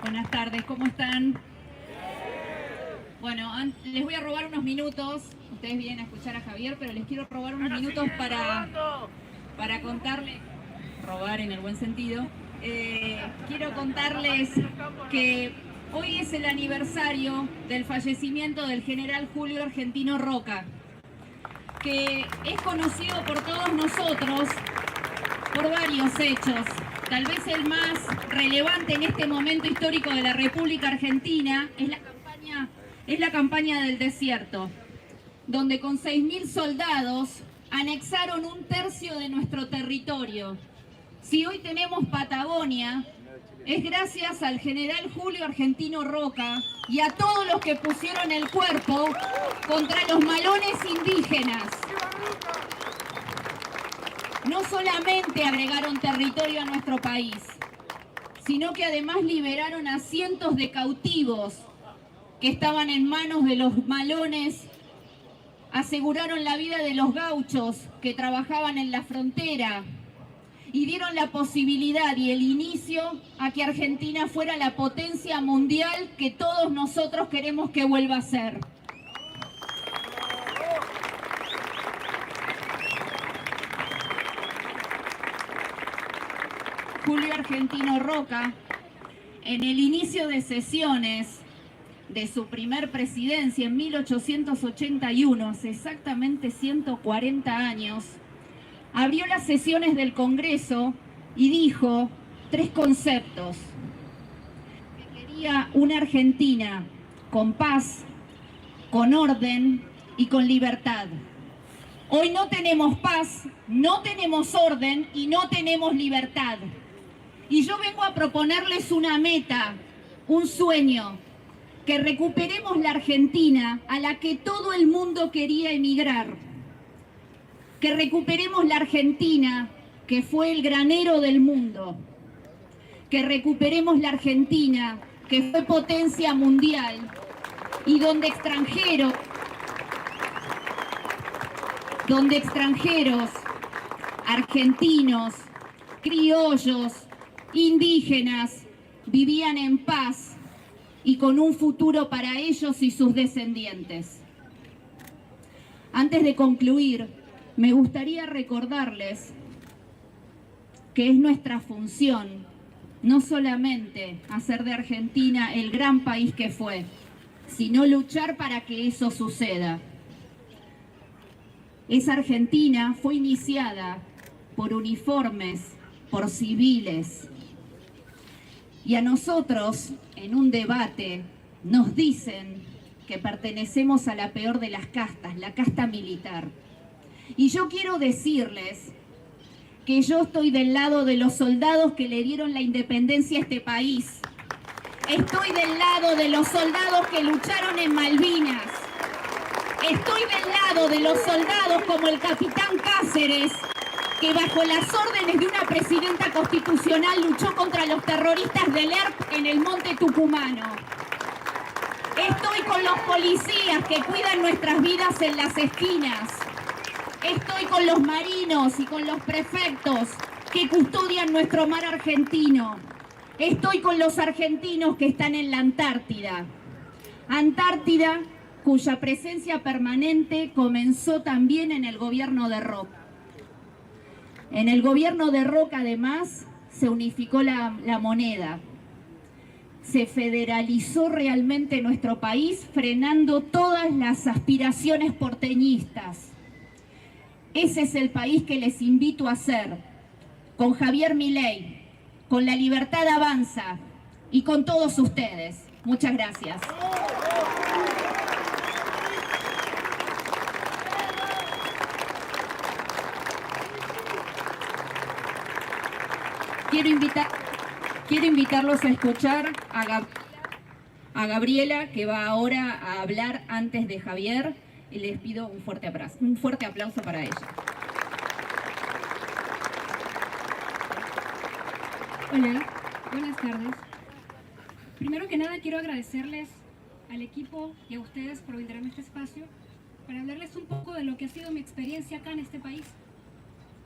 Buenas tardes, ¿cómo están? Bueno, les voy a robar unos minutos. Ustedes vienen a escuchar a Javier, pero les quiero robar unos minutos para contarles, robar en el buen sentido. Quiero contarles que hoy es el aniversario del fallecimiento del general Julio Argentino Roca, que es conocido por todos nosotros por varios hechos. Tal vez el más relevante en este momento histórico de la República Argentina es la campaña del desierto, donde con 6.000 soldados anexaron un tercio de nuestro territorio. Si hoy tenemos Patagonia, es gracias al general Julio Argentino Roca y a todos los que pusieron el cuerpo contra los malones indígenas. No solamente agregaron territorio a nuestro país, sino que además liberaron a cientos de cautivos que estaban en manos de los malones, aseguraron la vida de los gauchos que trabajaban en la frontera y dieron la posibilidad y el inicio a que Argentina fuera la potencia mundial que todos nosotros queremos que vuelva a ser. Julio Argentino Roca, en el inicio de sesiones de su primer presidencia en 1881, hace exactamente 140 años, abrió las sesiones del Congreso y dijo 3 conceptos: que quería una Argentina con paz, con orden y con libertad. Hoy no tenemos paz, no tenemos orden y no tenemos libertad. Y yo vengo a proponerles una meta, un sueño, que recuperemos la Argentina a la que todo el mundo quería emigrar. Que recuperemos la Argentina que fue el granero del mundo. Que recuperemos la Argentina que fue potencia mundial y donde extranjeros, argentinos, criollos, indígenas vivían en paz y con un futuro para ellos y sus descendientes. Antes de concluir, me gustaría recordarles que es nuestra función no solamente hacer de Argentina el gran país que fue, sino luchar para que eso suceda. Esa Argentina fue iniciada por uniformes, por civiles. Y a nosotros, en un debate, nos dicen que pertenecemos a la peor de las castas, la casta militar. Y yo quiero decirles que yo estoy del lado de los soldados que le dieron la independencia a este país. Estoy del lado de los soldados que lucharon en Malvinas. Estoy del lado de los soldados como el capitán Cáceres, que bajo las órdenes de una presidenta constitucional luchó contra los terroristas del ERP en el Monte Tucumano. Estoy con los policías que cuidan nuestras vidas en las esquinas. Estoy con los marinos y con los prefectos que custodian nuestro mar argentino. Estoy con los argentinos que están en la Antártida. Antártida, cuya presencia permanente comenzó también en el gobierno de Roca. En el gobierno de Roca, además, se unificó la moneda. Se federalizó realmente nuestro país, frenando todas las aspiraciones porteñistas. Ese es el país que les invito a hacer, con Javier Milei, con La Libertad Avanza y con todos ustedes. Muchas gracias. Quiero invitarlos a escuchar a Gabriela, que va ahora a hablar antes de Javier, y les pido un fuerte aplauso para ella. Hola, buenas tardes. Primero que nada quiero agradecerles al equipo y a ustedes por brindarme este espacio para hablarles un poco de lo que ha sido mi experiencia acá en este país.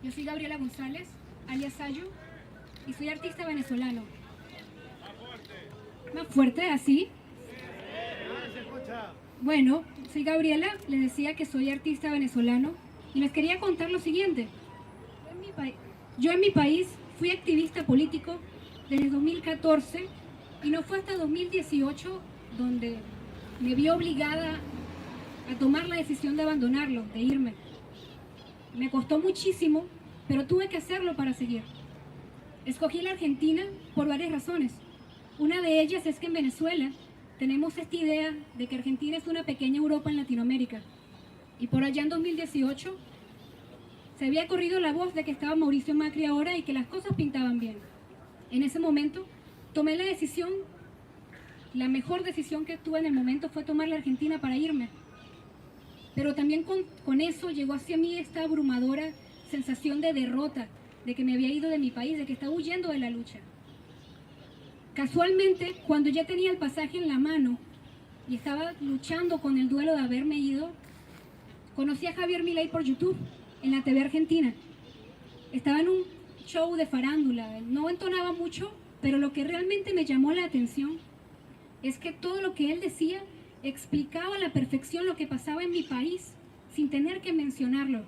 Yo soy Gabriela González, alias Ayu, y soy artista venezolano. Más fuerte, así. Bueno, soy Gabriela, les decía que soy artista venezolano y les quería contar lo siguiente. Yo en mi país fui activista político desde 2014 y no fue hasta 2018 donde me vi obligada a tomar la decisión de abandonarlo, de irme. Me costó muchísimo, pero tuve que hacerlo para seguir. Escogí la Argentina por varias razones. Una de ellas es que en Venezuela tenemos esta idea de que Argentina es una pequeña Europa en Latinoamérica. Y por allá en 2018 se había corrido la voz de que estaba Mauricio Macri ahora y que las cosas pintaban bien. En ese momento tomé la decisión, la mejor decisión que tuve en el momento fue tomar la Argentina para irme. Pero también con eso llegó hacia mí esta abrumadora sensación de derrota, de que me había ido de mi país, de que estaba huyendo de la lucha. Casualmente, cuando ya tenía el pasaje en la mano y estaba luchando con el duelo de haberme ido, conocí a Javier Milei por YouTube, en la TV Argentina. Estaba en un show de farándula, no entonaba mucho, pero lo que realmente me llamó la atención es que todo lo que él decía explicaba a la perfección lo que pasaba en mi país, sin tener que mencionarlo.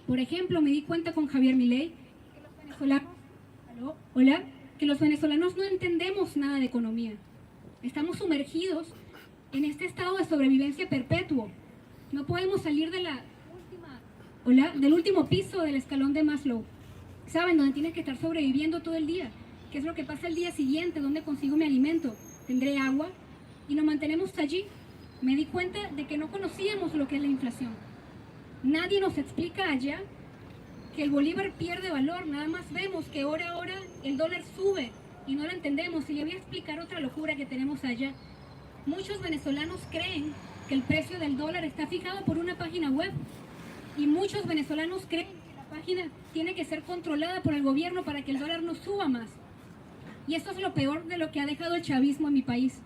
Por ejemplo, me di cuenta con Javier Milei que los venezolanos, que los venezolanos no entendemos nada de economía. Estamos sumergidos en este estado de sobrevivencia perpetuo. No podemos salir de del último piso del escalón de Maslow. ¿Saben? Donde tienes que estar sobreviviendo todo el día. ¿Qué es lo que pasa el día siguiente? ¿Dónde consigo mi alimento? ¿Tendré agua? Y nos mantenemos allí. Me di cuenta de que no conocíamos lo que es la inflación. Nadie nos explica allá que el bolívar pierde valor, nada más vemos que hora a hora el dólar sube y no lo entendemos. Y le voy a explicar otra locura que tenemos allá. Muchos venezolanos creen que el precio del dólar está fijado por una página web y muchos venezolanos creen que la página tiene que ser controlada por el gobierno para que el dólar no suba más. Y esto es lo peor de lo que ha dejado el chavismo en mi país.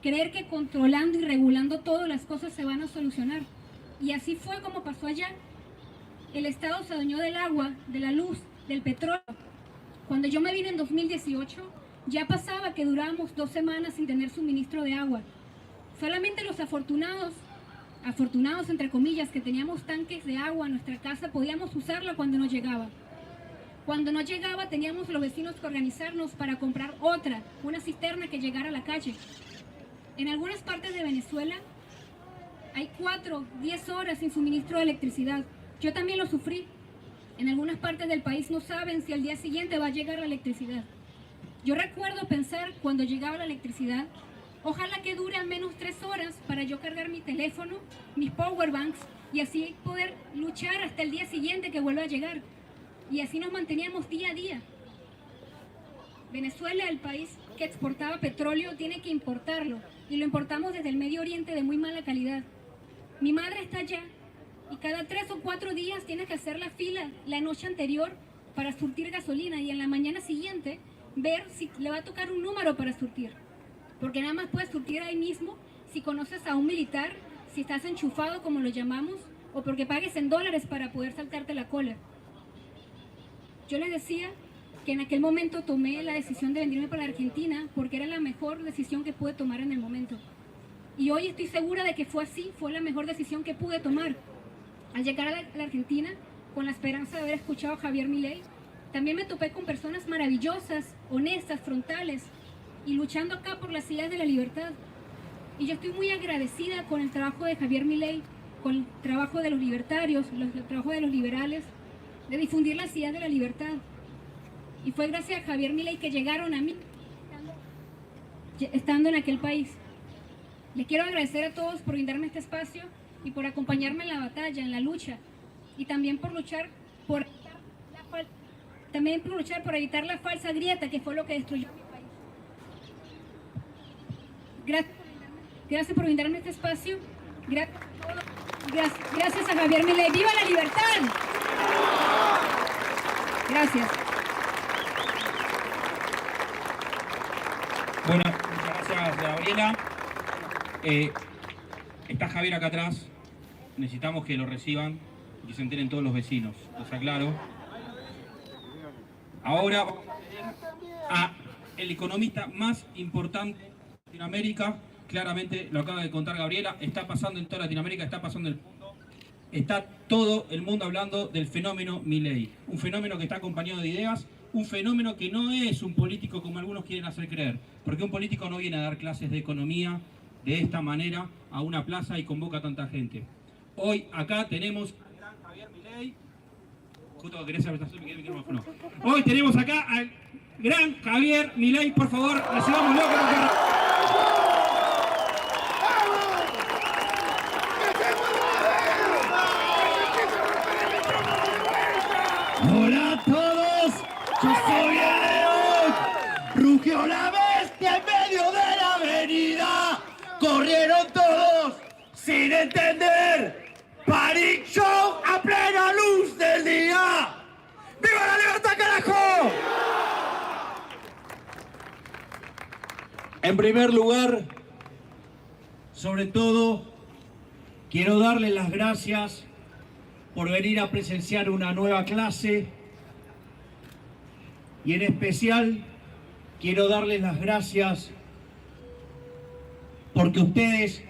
Creer que controlando y regulando todo las cosas se van a solucionar. Y así fue como pasó allá. El Estado se adueñó del agua, de la luz, del petróleo. Cuando yo me vine en 2018, ya pasaba que durábamos 2 semanas sin tener suministro de agua. Solamente los afortunados entre comillas, que teníamos tanques de agua en nuestra casa, podíamos usarla cuando no llegaba. Cuando no llegaba, teníamos los vecinos que organizarnos para comprar otra, una cisterna que llegara a la calle. En algunas partes de Venezuela hay 4, 10 horas sin suministro de electricidad. Yo también lo sufrí. En algunas partes del país no saben si al día siguiente va a llegar la electricidad. Yo recuerdo pensar cuando llegaba la electricidad, ojalá que dure al menos 3 horas para yo cargar mi teléfono, mis powerbanks y así poder luchar hasta el día siguiente que vuelva a llegar. Y así nos manteníamos día a día. Venezuela, el país que exportaba petróleo, tiene que importarlo y lo importamos desde el Medio Oriente de muy mala calidad. Mi madre está allá y cada 3 o 4 días tiene que hacer la fila la noche anterior para surtir gasolina y en la mañana siguiente ver si le va a tocar un número para surtir. Porque nada más puedes surtir ahí mismo si conoces a un militar, si estás enchufado como lo llamamos, o porque pagues en dólares para poder saltarte la cola. Yo les decía que en aquel momento tomé la decisión de venirme para la Argentina porque era la mejor decisión que pude tomar en el momento. Y hoy estoy segura de que fue así, fue la mejor decisión que pude tomar. Al llegar a la Argentina, con la esperanza de haber escuchado a Javier Milei, también me topé con personas maravillosas, honestas, frontales, y luchando acá por las ideas de la libertad. Y yo estoy muy agradecida con el trabajo de Javier Milei, con el trabajo de los libertarios, el trabajo de los liberales, de difundir las ideas de la libertad. Y fue gracias a Javier Milei que llegaron a mí, estando en aquel país. Les quiero agradecer a todos por brindarme este espacio y por acompañarme en la batalla, en la lucha, y también por luchar por evitar la falsa grieta que fue lo que destruyó mi país. Gracias por brindarme este espacio. Gracias a Javier Milei. ¡Viva la libertad! Gracias. Bueno, muchas gracias, Gabriela. Está Javier acá atrás. Necesitamos que lo reciban y que se enteren todos los vecinos. ¿Los aclaro? Ahora el economista más importante de Latinoamérica. Claramente lo acaba de contar Gabriela, está pasando en toda Latinoamérica, está pasando en el mundo. Está todo el mundo hablando del fenómeno Milei. Un fenómeno que está acompañado de ideas, un fenómeno que no es un político como algunos quieren hacer creer. Porque un político no viene a dar clases de economía de esta manera a una plaza y convoca a tanta gente. Hoy acá tenemos al gran Javier Milei. Justo que quería hacer presentación, me quedé el micrófono. Hoy tenemos acá al gran Javier Milei, por favor, recibámoslo con un... Hola a todos, yo soy el león. Rugió la bestia en medio de la avenida. Corrieron todos sin entender. Panic Show a plena luz del día. ¡Viva la libertad, carajo! En primer lugar, sobre todo, quiero darles las gracias por venir a presenciar una nueva clase y en especial quiero darles las gracias porque ustedes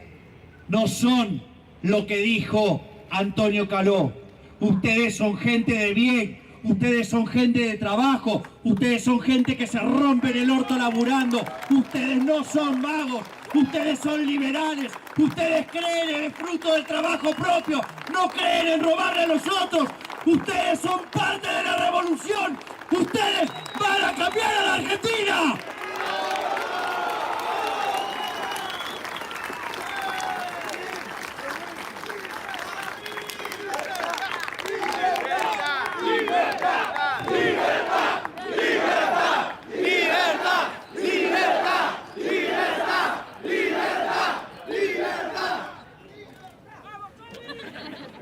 no son lo que dijo Antonio Caló. Ustedes son gente de bien, ustedes son gente de trabajo, ustedes son gente que se rompen el orto laburando, ustedes no son vagos. Ustedes son liberales, ustedes creen en el fruto del trabajo propio, no creen en robarle a los otros. Ustedes son parte de la revolución, ustedes van a cambiar a la Argentina.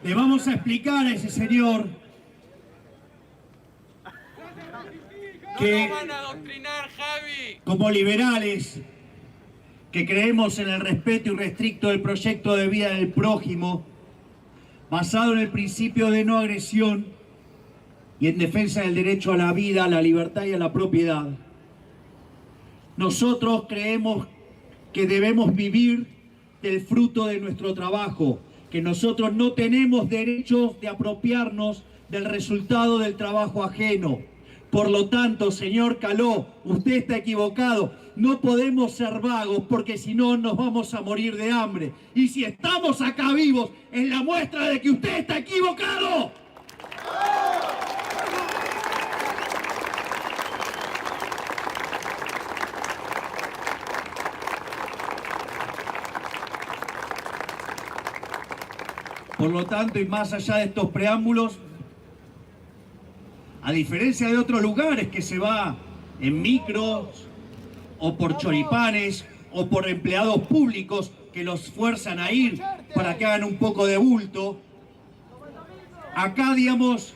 Le vamos a explicar a ese señor que como liberales que creemos en el respeto irrestricto del proyecto de vida del prójimo, basado en el principio de no agresión y en defensa del derecho a la vida, a la libertad y a la propiedad, nosotros creemos que debemos vivir del fruto de nuestro trabajo, que nosotros no tenemos derecho de apropiarnos del resultado del trabajo ajeno. Por lo tanto, señor Caló, usted está equivocado. No podemos ser vagos porque si no nos vamos a morir de hambre. Y si estamos acá vivos, es la muestra de que usted está equivocado. Por lo tanto, y más allá de estos preámbulos, a diferencia de otros lugares que se va en micros o por choripanes o por empleados públicos que los fuerzan a ir para que hagan un poco de bulto, acá, digamos,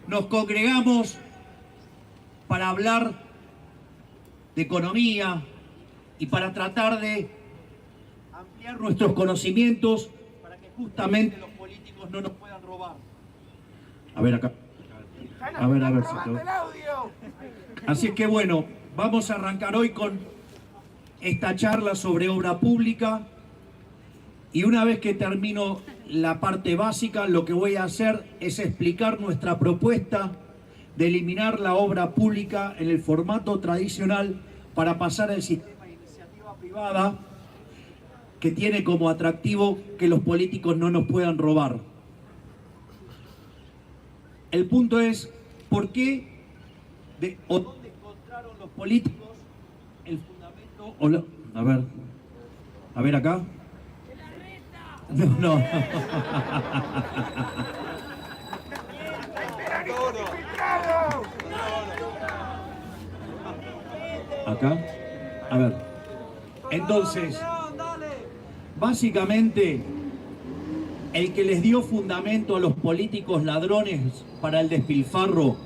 nos congregamos para hablar de economía y para tratar de ampliar nuestros conocimientos para que justamente los políticos no nos puedan robar. A ver acá. A ver, si te... Así es que bueno, vamos a arrancar hoy con esta charla sobre obra pública y una vez que termino la parte básica, lo que voy a hacer es explicar nuestra propuesta de eliminar la obra pública en el formato tradicional para pasar al sistema de iniciativa privada que tiene como atractivo que los políticos no nos puedan robar. El punto es, ¿por qué o dónde encontraron los políticos el fundamento? A ver acá. No. Acá. A ver. Entonces, básicamente, el que les dio fundamento a los políticos ladrones para el despilfarro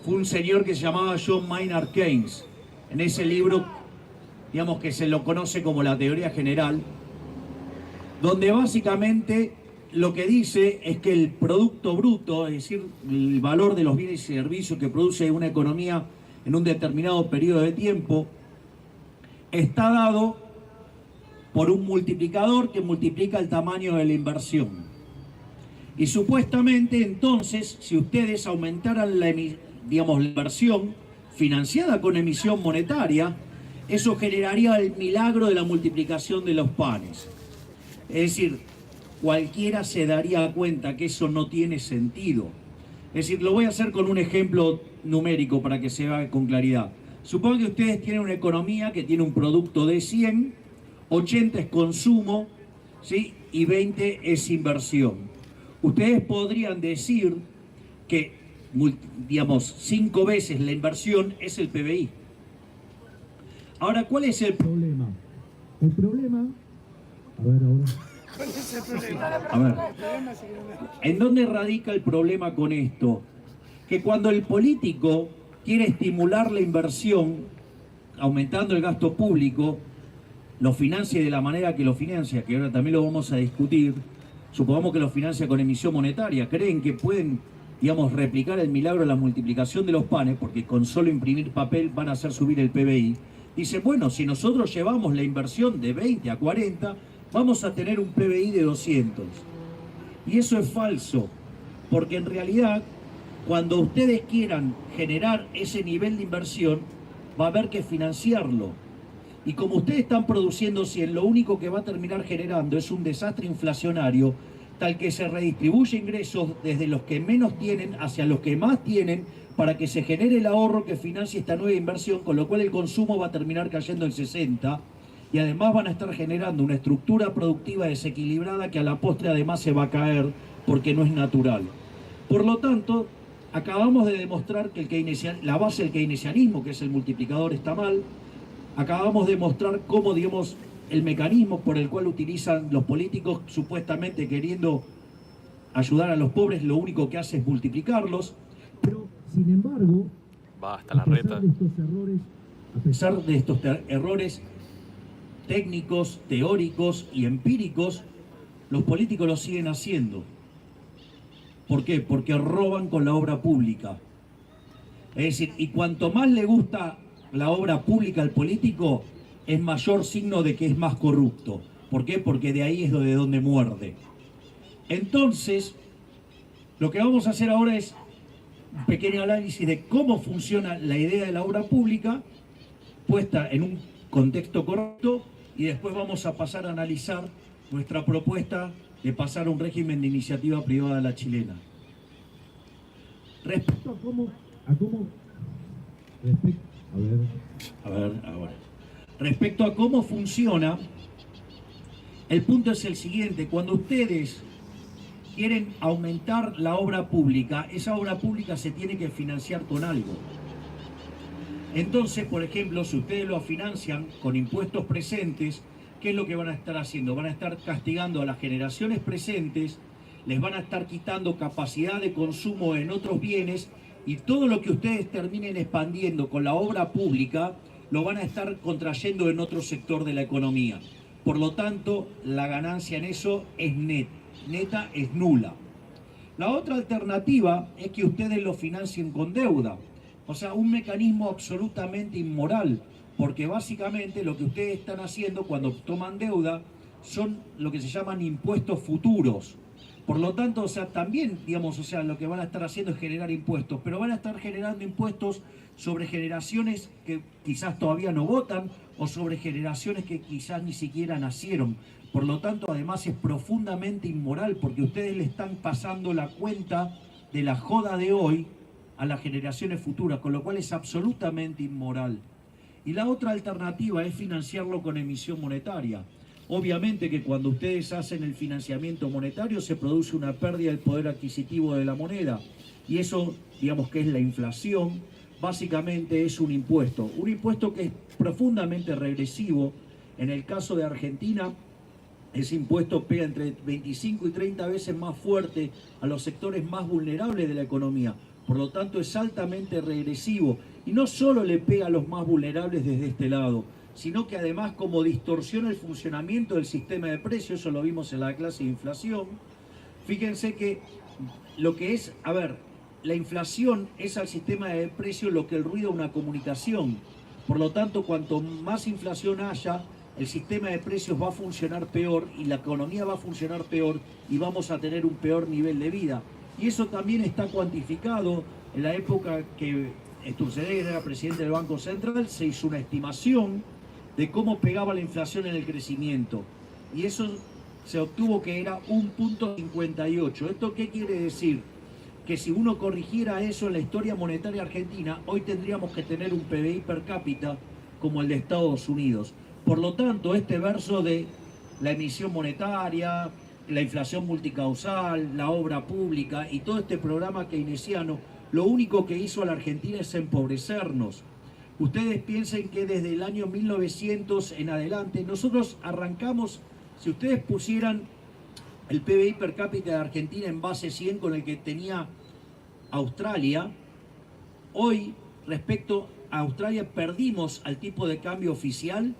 fue un señor que se llamaba John Maynard Keynes. En ese libro, digamos que se lo conoce como la teoría general, donde básicamente lo que dice es que el producto bruto, es decir, el valor de los bienes y servicios que produce una economía, en un determinado periodo de tiempo, está dado por un multiplicador que multiplica el tamaño de la inversión. Y supuestamente entonces, si ustedes aumentaran la inversión financiada con emisión monetaria, eso generaría el milagro de la multiplicación de los panes. Es decir, cualquiera se daría cuenta que eso no tiene sentido. Es decir, lo voy a hacer con un ejemplo numérico para que se vea con claridad. Supongan que ustedes tienen una economía que tiene un producto de 100, 80 es consumo, ¿sí? Y 20 es inversión. Ustedes podrían decir que, digamos, 5 veces la inversión es el PBI. Ahora, ¿cuál es el problema? El problema... A ver, ahora... A ver, ¿en dónde radica el problema con esto? Que cuando el político quiere estimular la inversión, aumentando el gasto público, lo financia de la manera que lo financia, que ahora también lo vamos a discutir, supongamos que lo financia con emisión monetaria, creen que pueden, digamos, replicar el milagro de la multiplicación de los panes, porque con solo imprimir papel van a hacer subir el PBI. Dice, bueno, si nosotros llevamos la inversión de 20 a 40, vamos a tener un PBI de 200. Y eso es falso, porque en realidad, cuando ustedes quieran generar ese nivel de inversión, va a haber que financiarlo. Y como ustedes están produciendo 100, lo único que va a terminar generando es un desastre inflacionario, tal que se redistribuye ingresos desde los que menos tienen hacia los que más tienen, para que se genere el ahorro que financie esta nueva inversión, con lo cual el consumo va a terminar cayendo en 60, y además van a estar generando una estructura productiva desequilibrada que a la postre además se va a caer porque no es natural. Por lo tanto, acabamos de demostrar que la base del keynesianismo, que es el multiplicador, está mal. Acabamos de mostrar cómo, digamos, el mecanismo por el cual utilizan los políticos, supuestamente queriendo ayudar a los pobres, lo único que hace es multiplicarlos. Pero, sin embargo, basta la reta. A pesar de estos errores técnicos, teóricos y empíricos, los políticos lo siguen haciendo. ¿Por qué? Porque roban con la obra pública. Es decir, y cuanto más le gusta la obra pública al político, es mayor signo de que es más corrupto. ¿Por qué? Porque de ahí es de donde muerde. Entonces, lo que vamos a hacer ahora es un pequeño análisis de cómo funciona la idea de la obra pública, puesta en un contexto correcto, y después vamos a pasar a analizar nuestra propuesta de pasar a un régimen de iniciativa privada a la chilena. Respecto a cómo respecto a cómo funciona, el punto es el siguiente: cuando ustedes quieren aumentar la obra pública, esa obra pública se tiene que financiar con algo. Entonces, por ejemplo, si ustedes lo financian con impuestos presentes, ¿qué es lo que van a estar haciendo? Van a estar castigando a las generaciones presentes, les van a estar quitando capacidad de consumo en otros bienes, y todo lo que ustedes terminen expandiendo con la obra pública lo van a estar contrayendo en otro sector de la economía. Por lo tanto, la ganancia en eso es neta, es nula. La otra alternativa es que ustedes lo financien con deuda, o sea, un mecanismo absolutamente inmoral, porque básicamente lo que ustedes están haciendo cuando toman deuda son lo que se llaman impuestos futuros. Por lo tanto, o sea, también, digamos, o sea, lo que van a estar haciendo es generar impuestos, pero van a estar generando impuestos sobre generaciones que quizás todavía no votan, o sobre generaciones que quizás ni siquiera nacieron. Por lo tanto, además es profundamente inmoral, porque ustedes le están pasando la cuenta de la joda de hoy a las generaciones futuras, con lo cual es absolutamente inmoral. Y la otra alternativa es financiarlo con emisión monetaria. Obviamente que cuando ustedes hacen el financiamiento monetario se produce una pérdida del poder adquisitivo de la moneda, y eso, digamos que es la inflación, básicamente es un impuesto que es profundamente regresivo. En el caso de Argentina, ese impuesto pega entre 25 y 30 veces más fuerte a los sectores más vulnerables de la economía. Por lo tanto, es altamente regresivo. Y no solo le pega a los más vulnerables desde este lado, sino que además, como distorsiona el funcionamiento del sistema de precios, eso lo vimos en la clase de inflación. Fíjense que lo que es, la inflación es al sistema de precios lo que el ruido a una comunicación. Por lo tanto, cuanto más inflación haya, el sistema de precios va a funcionar peor y la economía va a funcionar peor y vamos a tener un peor nivel de vida. Y eso también está cuantificado. En la época que Sturzenegger era presidente del Banco Central, se hizo una estimación de cómo pegaba la inflación en el crecimiento. Y eso se obtuvo que era 1,58. ¿Esto qué quiere decir? Que si uno corrigiera eso en la historia monetaria argentina, hoy tendríamos que tener un PBI per cápita como el de Estados Unidos. Por lo tanto, este verso de la emisión monetaria, la inflación multicausal, la obra pública y todo este programa keynesiano, lo único que hizo a la Argentina es empobrecernos. Ustedes piensen que desde el año 1900 en adelante, nosotros arrancamos, si ustedes pusieran el PBI per cápita de Argentina en base 100 con el que tenía Australia, hoy respecto a Australia perdimos al tipo de cambio oficial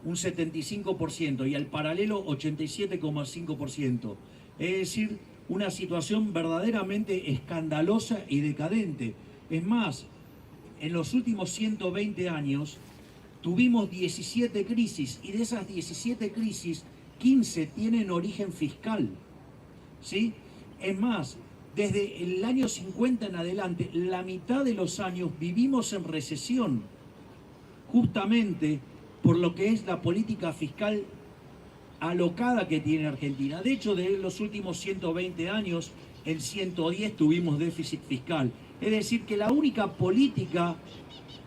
un 75% y al paralelo 87,5%. Es decir, una situación verdaderamente escandalosa y decadente. Es más, en los últimos 120 años tuvimos 17 crisis y de esas 17 crisis, 15 tienen origen fiscal. ¿Sí? Es más, desde el año 50 en adelante, la mitad de los años vivimos en recesión, justamente por lo que es la política fiscal alocada que tiene Argentina. De hecho, de los últimos 120 años, en 110 tuvimos déficit fiscal. Es decir, que la única política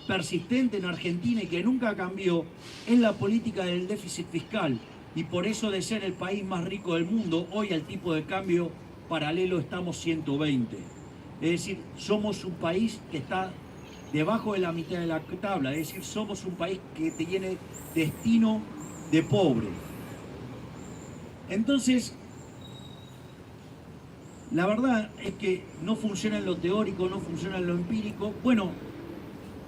persistente en Argentina y que nunca cambió es la política del déficit fiscal. Y por eso, de ser el país más rico del mundo, hoy al tipo de cambio paralelo estamos 120. Es decir, somos un país que está debajo de la mitad de la tabla. Es decir, somos un país que tiene destino de pobre. Entonces, la verdad es que no funciona en lo teórico, no funciona en lo empírico. Bueno,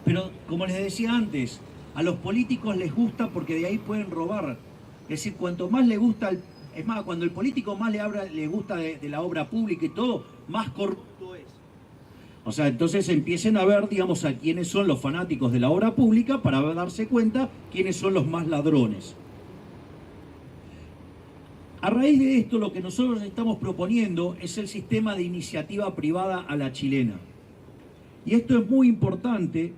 pero como les decía antes, a los políticos les gusta porque de ahí pueden robar. Es decir, cuanto más le gusta, es más, cuando el político más le gusta de la obra pública y todo, más corrupto es. O sea, entonces empiecen a ver, digamos, a quiénes son los fanáticos de la obra pública para darse cuenta quiénes son los más ladrones. A raíz de esto, lo que nosotros estamos proponiendo es el sistema de iniciativa privada a la chilena. Y esto es muy importante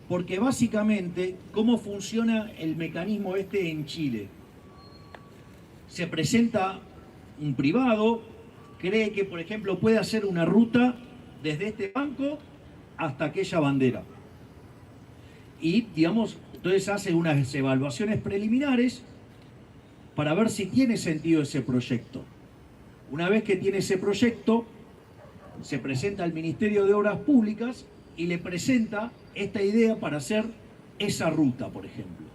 porque básicamente, ¿cómo funciona el mecanismo este en Chile? Se presenta un privado, cree que, por ejemplo, puede hacer una ruta desde este banco hasta aquella bandera. Y, digamos, entonces hace unas evaluaciones preliminares para ver si tiene sentido ese proyecto. Una vez que tiene ese proyecto, se presenta al Ministerio de Obras Públicas y le presenta esta idea para hacer esa ruta, por ejemplo.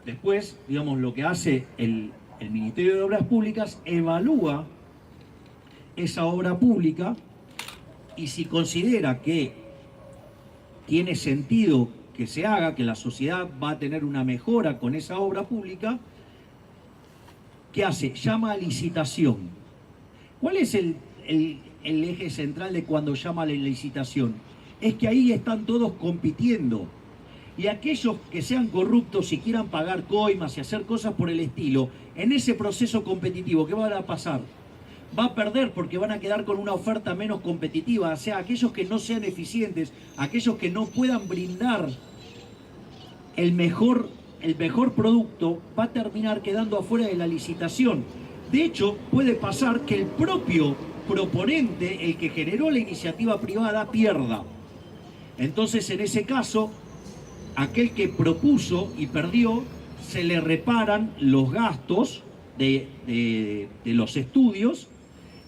Después, digamos, lo que hace el Ministerio de Obras Públicas, evalúa esa obra pública y si considera que tiene sentido que se haga, que la sociedad va a tener una mejora con esa obra pública, ¿qué hace? Llama a licitación. ¿Cuál es el eje central de cuando llama a la licitación? Es que ahí están todos compitiendo. Y aquellos que sean corruptos y quieran pagar coimas y hacer cosas por el estilo, en ese proceso competitivo, ¿qué va a pasar? Va a perder porque van a quedar con una oferta menos competitiva. O sea, aquellos que no sean eficientes, aquellos que no puedan brindar el mejor producto, va a terminar quedando afuera de la licitación. De hecho, puede pasar que el propio proponente, el que generó la iniciativa privada, pierda. Entonces, en ese caso, aquel que propuso y perdió, se le reparan los gastos de los estudios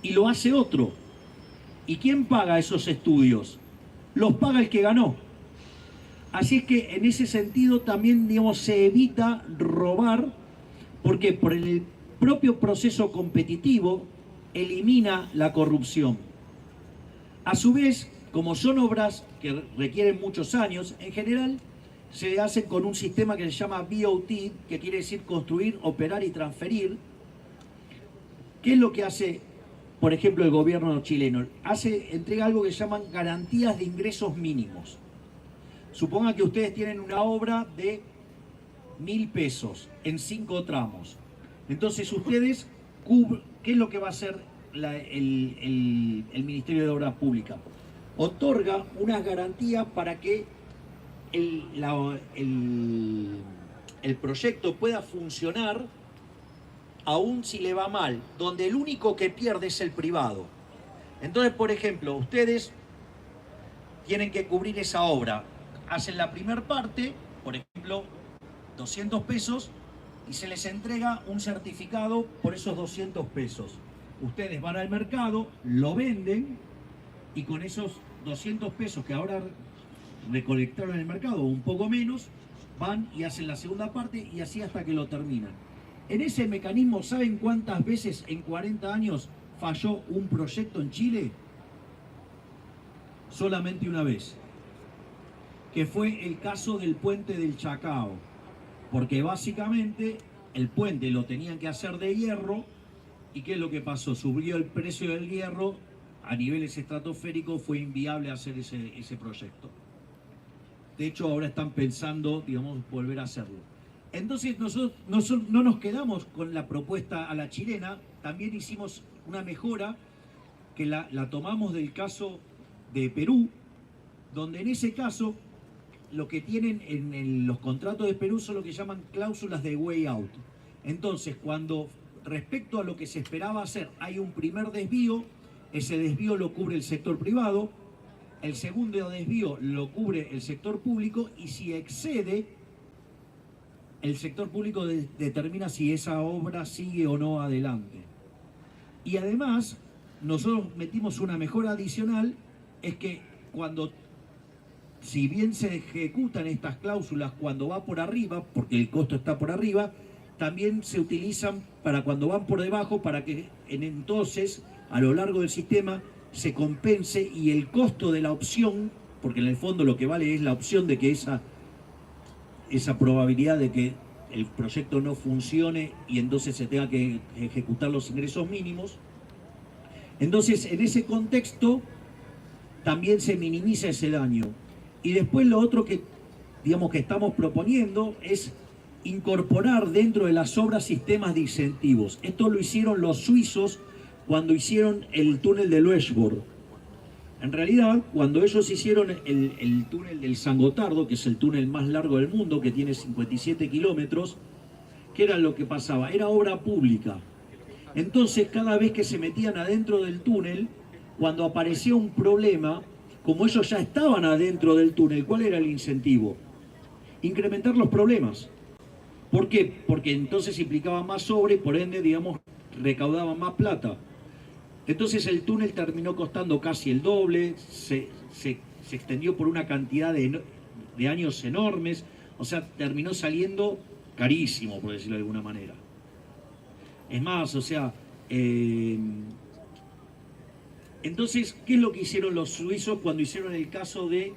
y lo hace otro. ¿Y quién paga esos estudios? Los paga el que ganó. Así es que en ese sentido también, digamos, se evita robar, porque por el propio proceso competitivo elimina la corrupción. A su vez, como son obras que requieren muchos años, en general se hacen con un sistema que se llama BOT, que quiere decir construir, operar y transferir. ¿Qué es lo que hace por ejemplo, el gobierno chileno? Entrega algo que llaman garantías de ingresos mínimos. Supongan que ustedes tienen una obra de 1.000 pesos en 5 tramos. Entonces ustedes, ¿qué es lo que va a hacer el Ministerio de Obras Públicas? Otorga unas garantías para que el proyecto pueda funcionar aún si le va mal, donde el único que pierde es el privado. Entonces, por ejemplo, ustedes tienen que cubrir esa obra. Hacen la primera parte, por ejemplo, 200 pesos, y se les entrega un certificado por esos 200 pesos. Ustedes van al mercado, lo venden, y con esos 200 pesos que ahora recolectaron en el mercado, o un poco menos, van y hacen la segunda parte, y así hasta que lo terminan. En ese mecanismo, ¿saben cuántas veces en 40 años falló un proyecto en Chile? Solamente una vez, que fue el caso del puente del Chacao, porque básicamente el puente lo tenían que hacer de hierro, y ¿qué es lo que pasó? Subió el precio del hierro a niveles estratosféricos, fue inviable hacer ese proyecto. De hecho, ahora están pensando, digamos, volver a hacerlo. Entonces nosotros no nos quedamos con la propuesta a la chilena, también hicimos una mejora que la tomamos del caso de Perú, donde en ese caso lo que tienen en los contratos de Perú son lo que llaman cláusulas de way out. Entonces, cuando respecto a lo que se esperaba hacer hay un primer desvío, ese desvío lo cubre el sector privado, el segundo desvío lo cubre el sector público, y si excede, el sector público determina si esa obra sigue o no adelante. Y además, nosotros metimos una mejora adicional, es que si bien se ejecutan estas cláusulas cuando va por arriba, porque el costo está por arriba, también se utilizan para cuando van por debajo, para que entonces, a lo largo del sistema, se compense y el costo de la opción, porque en el fondo lo que vale es la opción de que esa probabilidad de que el proyecto no funcione y entonces se tenga que ejecutar los ingresos mínimos. Entonces, en ese contexto, también se minimiza ese daño. Y después lo otro que, digamos, que estamos proponiendo es incorporar dentro de las obras sistemas de incentivos. Esto lo hicieron los suizos cuando hicieron el túnel de Loeschborg. En realidad, cuando ellos hicieron el túnel del San Gotardo, que es el túnel más largo del mundo, que tiene 57 kilómetros, ¿qué era lo que pasaba? Era obra pública. Entonces, cada vez que se metían adentro del túnel, cuando aparecía un problema, como ellos ya estaban adentro del túnel, ¿cuál era el incentivo? Incrementar los problemas. ¿Por qué? Porque entonces implicaba más obra y por ende, digamos, recaudaban más plata. Entonces el túnel terminó costando casi el doble, se extendió por una cantidad de años enormes, o sea, terminó saliendo carísimo, por decirlo de alguna manera. Es más, o sea, entonces, ¿qué es lo que hicieron los suizos cuando hicieron el caso de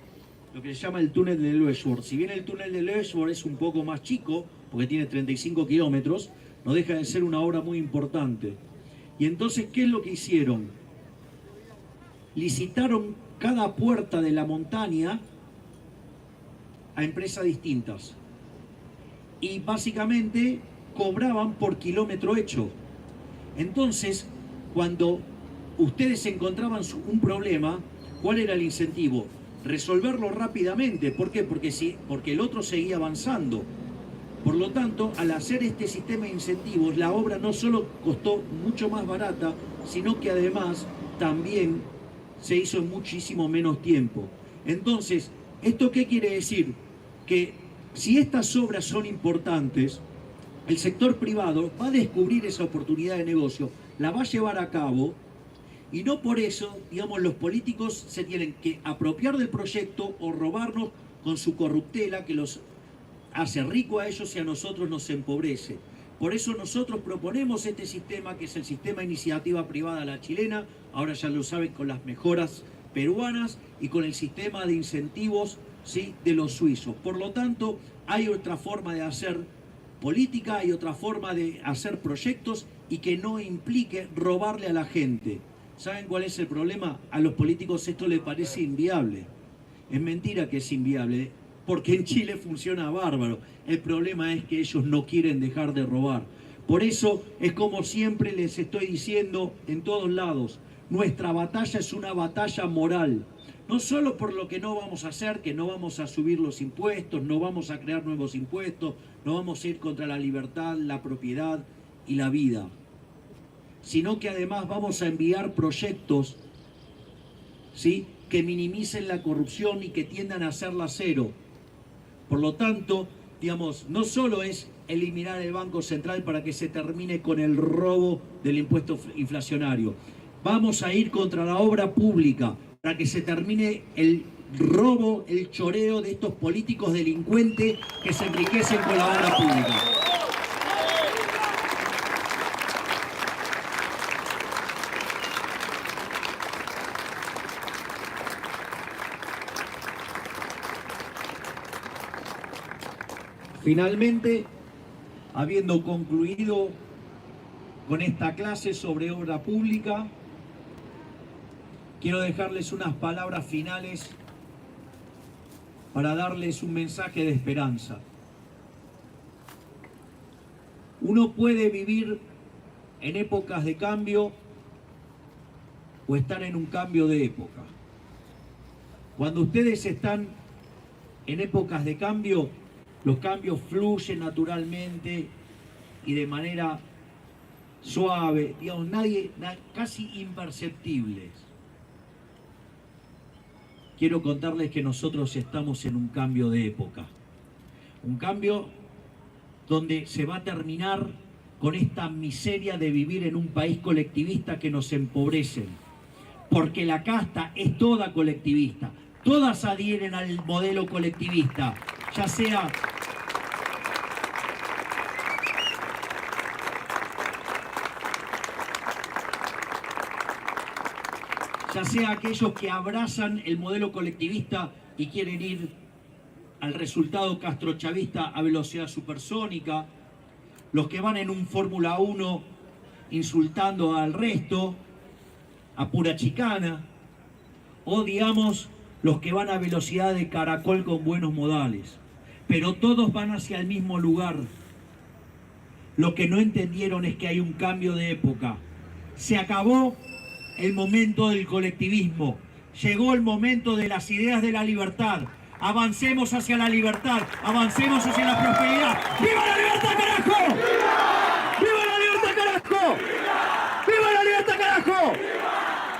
lo que se llama el túnel de Loeschborg? Si bien el túnel de Loeschborg es un poco más chico, porque tiene 35 kilómetros, no deja de ser una obra muy importante. Y entonces, ¿qué es lo que hicieron? Licitaron cada puerta de la montaña a empresas distintas. Y básicamente cobraban por kilómetro hecho. Entonces, cuando ustedes encontraban un problema, ¿cuál era el incentivo? Resolverlo rápidamente. ¿Por qué? Porque el otro seguía avanzando. Por lo tanto, al hacer este sistema de incentivos, la obra no solo costó mucho más barata, sino que además también se hizo en muchísimo menos tiempo. Entonces, ¿esto qué quiere decir? Que si estas obras son importantes, el sector privado va a descubrir esa oportunidad de negocio, la va a llevar a cabo, y no por eso, digamos, los políticos se tienen que apropiar del proyecto o robarnos con su corruptela que los hace rico a ellos y a nosotros nos empobrece. Por eso nosotros proponemos este sistema, que es el sistema de iniciativa privada la chilena, ahora ya lo saben, con las mejoras peruanas y con el sistema de incentivos, ¿sí?, de los suizos. Por lo tanto, hay otra forma de hacer política, hay otra forma de hacer proyectos y que no implique robarle a la gente. ¿Saben cuál es el problema? A los políticos esto les parece inviable. Es mentira que es inviable, porque en Chile funciona bárbaro. El problema es que ellos no quieren dejar de robar. Por eso es como siempre les estoy diciendo en todos lados, nuestra batalla es una batalla moral. No solo por lo que no vamos a hacer, que no vamos a subir los impuestos, no vamos a crear nuevos impuestos, no vamos a ir contra la libertad, la propiedad y la vida, sino que además vamos a enviar proyectos, ¿sí?, que minimicen la corrupción y que tiendan a hacerla cero. Por lo tanto, digamos, no solo es eliminar el Banco Central para que se termine con el robo del impuesto inflacionario. Vamos a ir contra la obra pública para que se termine el robo, el choreo de estos políticos delincuentes que se enriquecen con la obra pública. Finalmente, habiendo concluido con esta clase sobre obra pública, quiero dejarles unas palabras finales para darles un mensaje de esperanza. Uno puede vivir en épocas de cambio o estar en un cambio de época. Cuando ustedes están en épocas de cambio, los cambios fluyen naturalmente y de manera suave, digamos, casi imperceptibles. Quiero contarles que nosotros estamos en un cambio de época. Un cambio donde se va a terminar con esta miseria de vivir en un país colectivista que nos empobrece. Porque la casta es toda colectivista. Todas adhieren al modelo colectivista, ya sea aquellos que abrazan el modelo colectivista y quieren ir al resultado castrochavista a velocidad supersónica, los que van en un Fórmula 1 insultando al resto, a pura chicana, o digamos los que van a velocidad de caracol con buenos modales. Pero todos van hacia el mismo lugar. Lo que no entendieron es que hay un cambio de época. Se acabó el momento del colectivismo. Llegó el momento de las ideas de la libertad. Avancemos hacia la libertad. Avancemos hacia la prosperidad. ¡Viva la libertad, carajo! ¡Viva la libertad, carajo! ¡Viva la libertad, carajo!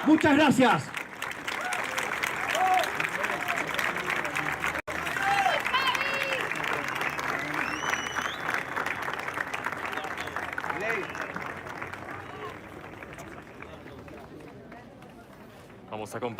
Muchas gracias. Vamos a acompañar.